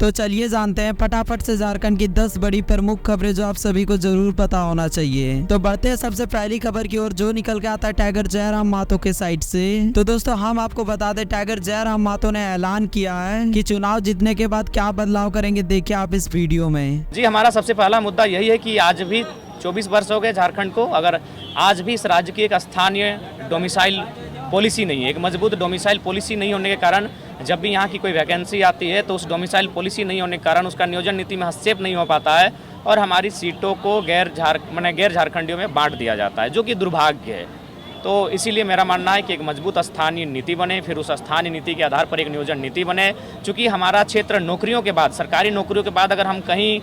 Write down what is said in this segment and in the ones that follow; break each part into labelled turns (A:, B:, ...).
A: तो चलिए जानते हैं फटाफट से झारखंड की 10 बड़ी प्रमुख खबरें जो आप सभी को जरूर पता होना चाहिए। तो बढ़ते हैं सबसे पहली खबर की ओर, जो निकल के आता है टाइगर जयराम मातो के साइड से। तो दोस्तों हम आपको बता दें, टाइगर जयराम मातो ने ऐलान किया है कि चुनाव जीतने के बाद क्या बदलाव करेंगे, देखिए आप इस वीडियो में।
B: जी, हमारा सबसे पहला मुद्दा यही है कि आज भी 24 वर्ष हो गए झारखंड को, अगर आज भी इस राज्य की एक स्थानीय डोमिसाइल पॉलिसी नहीं है, एक मजबूत डोमिसाइल पॉलिसी नहीं होने के कारण जब भी यहाँ की कोई वैकेंसी आती है तो उस डोमिसाइल पॉलिसी नहीं होने के कारण उसका नियोजन नीति में हस्तक्षेप नहीं हो पाता है और हमारी सीटों को गैर झारखंडियों में बांट दिया जाता है, जो कि दुर्भाग्य है। तो इसीलिए मेरा मानना है कि एक मजबूत स्थानीय नीति बने, फिर उस स्थानीय नीति के आधार पर एक नियोजन नीति बने। चूँकि हमारा क्षेत्र नौकरियों के बाद, सरकारी नौकरियों के बाद अगर हम कहीं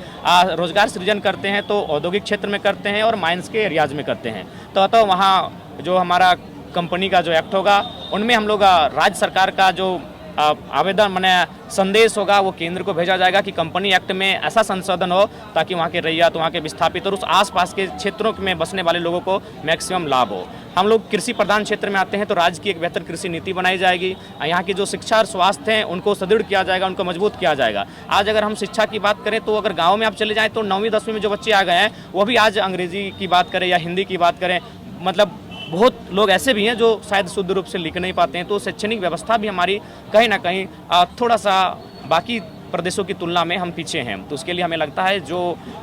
B: रोजगार सृजन करते हैं तो औद्योगिक क्षेत्र में करते हैं और माइंस के एरियाज में करते हैं। तो वहाँ जो हमारा कंपनी का जो एक्ट होगा उनमें हम लोग राज्य सरकार का जो आवेदन संदेश होगा वो केंद्र को भेजा जाएगा कि कंपनी एक्ट में ऐसा संशोधन हो ताकि वहाँ के रैयत, वहाँ के विस्थापित और उस आसपास के क्षेत्रों में बसने वाले लोगों को मैक्सिमम लाभ हो। हम लोग कृषि प्रधान क्षेत्र में आते हैं तो राज्य की एक बेहतर कृषि नीति बनाई जाएगी। यहाँ की जो शिक्षा और स्वास्थ्य हैं उनको सुदृढ़ किया जाएगा, उनको मजबूत किया जाएगा। आज अगर हम शिक्षा की बात करें तो अगर गाँव में आप चले जाएँ तो 9वीं 10वीं में जो बच्चे आ गए हैं वो भी आज अंग्रेजी की बात करें या हिंदी की बात करें, मतलब बहुत लोग ऐसे भी हैं जो शायद शुद्ध रूप से लिख नहीं पाते हैं। तो शैक्षणिक व्यवस्था भी हमारी कहीं ना कहीं थोड़ा सा बाकी प्रदेशों की तुलना में हम पीछे हैं। तो उसके लिए हमें लगता है जो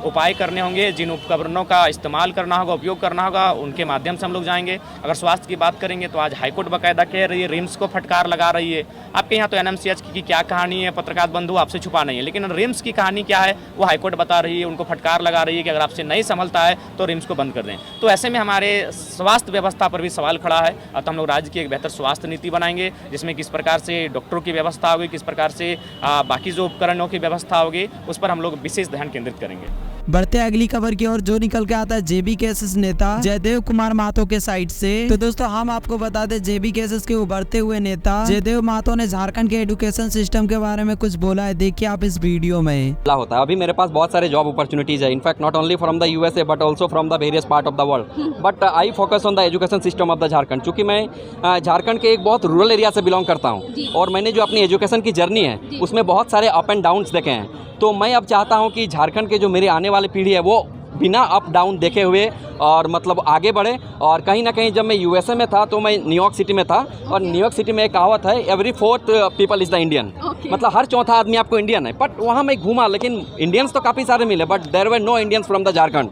B: उपाय करने होंगे, जिन उपकरणों का इस्तेमाल करना होगा, उपयोग करना होगा, उनके माध्यम से हम लोग जाएंगे। अगर स्वास्थ्य की बात करेंगे तो आज हाईकोर्ट बाकायदा कह रही है, रिम्स को फटकार लगा रही है। आपके यहाँ तो एनएमसीएच की क्या कहानी है, पत्रकार बंधु आपसे छुपा नहीं है, लेकिन रिम्स की कहानी क्या है वो हाईकोर्ट बता रही है, उनको फटकार लगा रही है कि अगर आपसे नहीं संभलता है तो रिम्स को बंद कर दें। तो ऐसे में हमारे स्वास्थ्य व्यवस्था पर भी सवाल खड़ा है। तो हम लोग राज्य की एक बेहतर स्वास्थ्य नीति बनाएंगे जिसमें किस प्रकार से डॉक्टरों की व्यवस्था होगी, किस प्रकार से बाकी जो उपकरणों की व्यवस्था होगी, उस पर हम लोग विशेष ध्यान केंद्रित करेंगे।
A: बढ़ते अगली खबर की ओर, जो निकल के आता है जेबी केसेस नेता जयदेव कुमार महतो के साइड से। तो दोस्तों हम आपको बता दें, जेबी केसेस के उभरते हुए नेता जयदेव महतो ने झारखंड के एजुकेशन सिस्टम के बारे में कुछ बोला है, देखिए आप इस वीडियो में।
C: होता है अभी मेरे पास बहुत सारे जॉब अपॉर्चुनिटीज है, in fact not only from the USA but also from the various part of the world, but I focus on the education system of the Jharkhand. चूंकि मैं झारखंड के एक बहुत रूरल एरिया से बिलोंग करता हूँ और मैंने जो अपनी एजुकेशन की जर्नी है उसमें बहुत सारे अप एंड डाउन्स देखे हैं। तो मैं अब चाहता हूं कि झारखंड के जो मेरी आने वाली पीढ़ी है वो बिना अप डाउन देखे हुए और मतलब आगे बढ़े। और कहीं ना कहीं जब मैं यूएसए में था तो मैं न्यूयॉर्क सिटी में था और न्यूयॉर्क सिटी में एक कहावत है, every fourth people is the Indian, मतलब हर चौथा आदमी आपको इंडियन है। बट वहाँ मैं घूमा लेकिन इंडियंस तो काफ़ी सारे मिले but there were no Indians from the Jharkhand.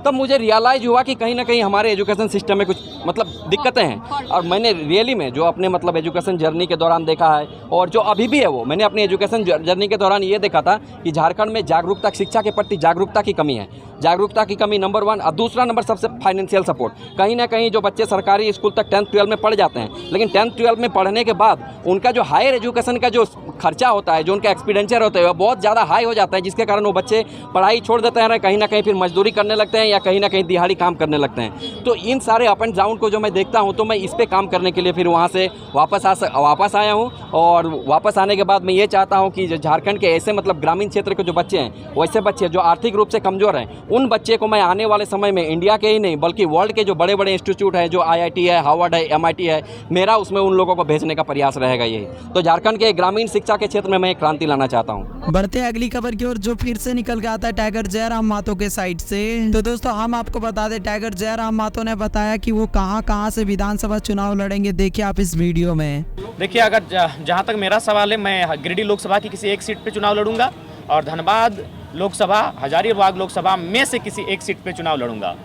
C: तब मुझे रियलाइज हुआ कि कहीं ना कहीं हमारे एजुकेशन सिस्टम में कुछ मतलब दिक्कतें हैं। और मैंने रियली में जो अपने मतलब एजुकेशन जर्नी के दौरान देखा है और जो अभी भी है वो मैंने अपनी एजुकेशन जर्नी के दौरान ये देखा था कि झारखंड में जागरूकता, शिक्षा के प्रति जागरूकता की कमी है, जागरूकता की कमी नंबर 1। और दूसरा नंबर सबसे फाइनेंशियल सपोर्ट। कहीं ना कहीं जो बच्चे सरकारी स्कूल तक 10th 12 में पढ़ जाते हैं लेकिन 10th 12 में पढ़ने के बाद उनका जो हायर एजुकेशन का जो खर्चा होता है, जो उनका एक्सपेंडिचर होता है वो बहुत ज़्यादा हाई हो जाता है, जिसके कारण वो बच्चे पढ़ाई छोड़ देते हैं, कहीं ना कहीं फिर मजदूरी करने लगते हैं या कहीं ना कहीं दिहाड़ी काम करने लगते हैं। तो इन सारे अप एंड डाउन को जो मैं देखता हूँ तो मैं इस पर काम करने के लिए फिर वहाँ से वापस आया हूँ। और वापस आने के बाद मैं ये चाहता हूँ कि झारखंड के ऐसे मतलब ग्रामीण क्षेत्र के जो बच्चे हैं, वैसे बच्चे जो आर्थिक रूप से कमज़ोर हैं, उन बच्चे को मैं आने वाले समय में इंडिया के ही नहीं बल्कि वर्ल्ड के जो बड़े बड़े इंस्टीट्यूट हैं, जो IIT है, हार्वर्ड है, MIT है, मेरा उसमें उन लोगों को भेजने का प्रयास रहेगा। यही तो झारखंड के ग्रामीण शिक्षा के क्षेत्र में मैं क्रांति लाना चाहता हूँ।
A: बढ़ते हैं अगली खबर की ओर, जो फिर से निकल के आता है टाइगर जयराम महतो के साइड से। तो दोस्तों हम आपको बता दें, टाइगर जयराम महतो ने बताया कि वो कहां से विधानसभा चुनाव लड़ेंगे, देखिए आप इस वीडियो में।
B: देखिए, अगर जहाँ तक मेरा सवाल है, मैं गिरिडीह लोकसभा की किसी एक सीट पे चुनाव लड़ूंगा और धनबाद लोकसभा, हजारीबाग लोकसभा में से किसी एक सीट पे चुनाव लड़ूंगा।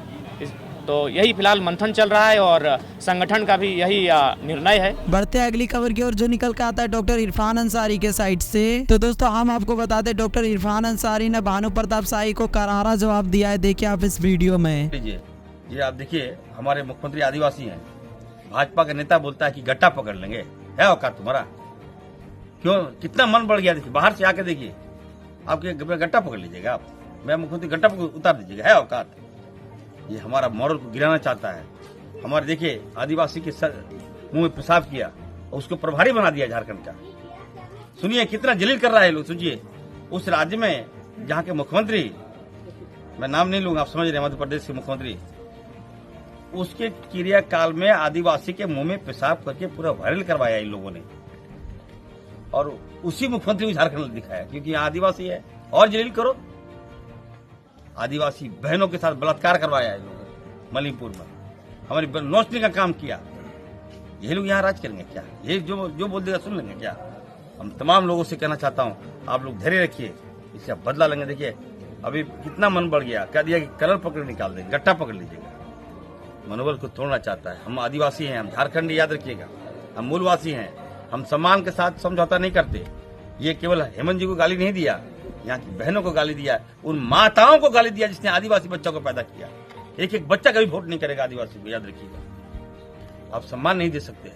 B: तो यही फिलहाल मंथन चल रहा है और संगठन का भी यही निर्णय है।
A: बढ़ते अगली खबर की ओर, जो निकल के आता है डॉक्टर इरफान अंसारी के साइड से। तो दोस्तों हम आपको बता दें, डॉक्टर इरफान अंसारी ने भानु प्रताप शाही को करारा जवाब दिया है, देखिए आप इस वीडियो में।
D: ये आप देखिए, हमारे मुख्यमंत्री आदिवासी हैं, भाजपा का नेता बोलता है कि गट्टा पकड़ लेंगे, है औकात तुम्हारा? क्यों, कितना मन बढ़ गया। देखिए बाहर से आके देखिए, आपके गट्टा पकड़ लीजिएगा आप, मैं मुख्यमंत्री गट्टा उतार दीजिएगा, है औकात? ये हमारा मॉरल को गिराना चाहता है। हमारे देखिए आदिवासी के मुंह में पेशाब किया और उसको प्रभारी बना दिया झारखंड का। सुनिए कितना जलील कर रहा है लोग। सोचिए उस राज्य में जहाँ के मुख्यमंत्री, मैं नाम नहीं लूंगा, आप समझ रहे हैं, मध्य प्रदेश के मुख्यमंत्री, उसके क्रियाकाल में आदिवासी के मुंह में पेशाब करके पूरा वायरल करवाया इन लोगों ने। और उसी मुख्यमंत्री को झारखंड ने दिखाया, क्योंकि यहाँ आदिवासी है। और जलील करो, आदिवासी बहनों के साथ बलात्कार करवाया है लोगों ने मणिपुर में, हमारी नोचने का काम किया। यही लोग यहाँ राज करेंगे क्या? ये जो बोल देगा सुन लेंगे क्या? हम तमाम लोगों से कहना चाहता हूँ, आप लोग धैर्य रखिए, इससे आप बदला लेंगे। देखिए अभी कितना मन बढ़ गया, कह दिया कि कलर पकड़ निकाल देंगे, गट्टा पकड़ लीजिएगा। मनोबल को तोड़ना चाहता है। हम आदिवासी हैं, हम झारखंड, याद रखिएगा, हम मूलवासी हैं, हम सम्मान के साथ समझौता नहीं करते। ये केवल हेमंत जी को गाली नहीं दिया, यहाँ की बहनों को गाली दिया, उन माताओं को गाली दिया जिसने आदिवासी बच्चों को पैदा किया। एक एक बच्चा कभी वोट नहीं करेगा आदिवासी को, याद रखिएगा। आप सम्मान नहीं दे सकते,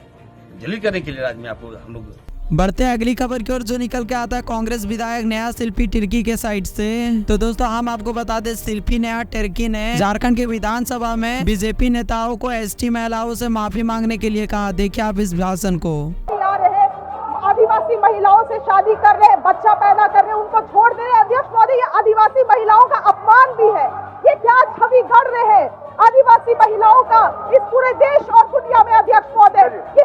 D: जलील करने के लिए आज में आपको हम लोग।
A: बढ़ते हैं अगली खबर की ओर, जो निकल के आता है कांग्रेस विधायक नेहा शिल्पी टिर्की के साइड से। तो दोस्तों हम आपको बता दें, शिल्पी नेहा टिर्की ने झारखंड के विधानसभा में बीजेपी नेताओं को एसटी महिलाओं से माफी मांगने के लिए कहा। देखिए आप इस भाषण को।
E: आदिवासी महिलाओं से शादी कर रहे, बच्चा पैदा कर रहे, उनको छोड़ दे रहे। अध्यक्ष महोदय, ये आदिवासी महिलाओं का अपमान भी है। ये क्या छवि गढ़ रहे हैं आदिवासी महिलाओं का इस पूरे देश और दुनिया में। अध्यक्ष महोदय, कि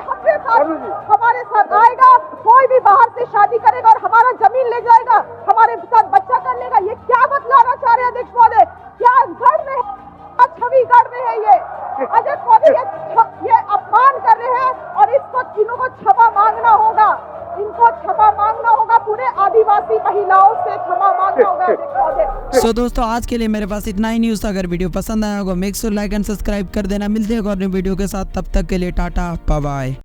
E: हमारे साथ आएगा, कोई भी बाहर से शादी करेगा और हमारा जमीन ले जाएगा, हमारे साथ बच्चा कर लेगा। ये क्या बतलाना चाह रहे हैं अध्यक्ष महोदय? क्या गढ़ रहे हैं, छवि गढ़ रहे हैं ये अध्यक्ष महोदय? ये अपमान कर रहे हैं और इनको क्षमा मांगना होगा, इनको क्षमा मांगना होगा। पूरे आदिवासी महिलाओं से क्षमा मांगना होगा अध्यक्ष महोदय।
A: सो दोस्तों आज के लिए मेरे पास इतना ही न्यूज़ था। अगर वीडियो पसंद आया होगा make sure like and subscribe कर देना। मिलते हैं एक और नई वीडियो के साथ, तब तक के लिए टाटा बाय बाय।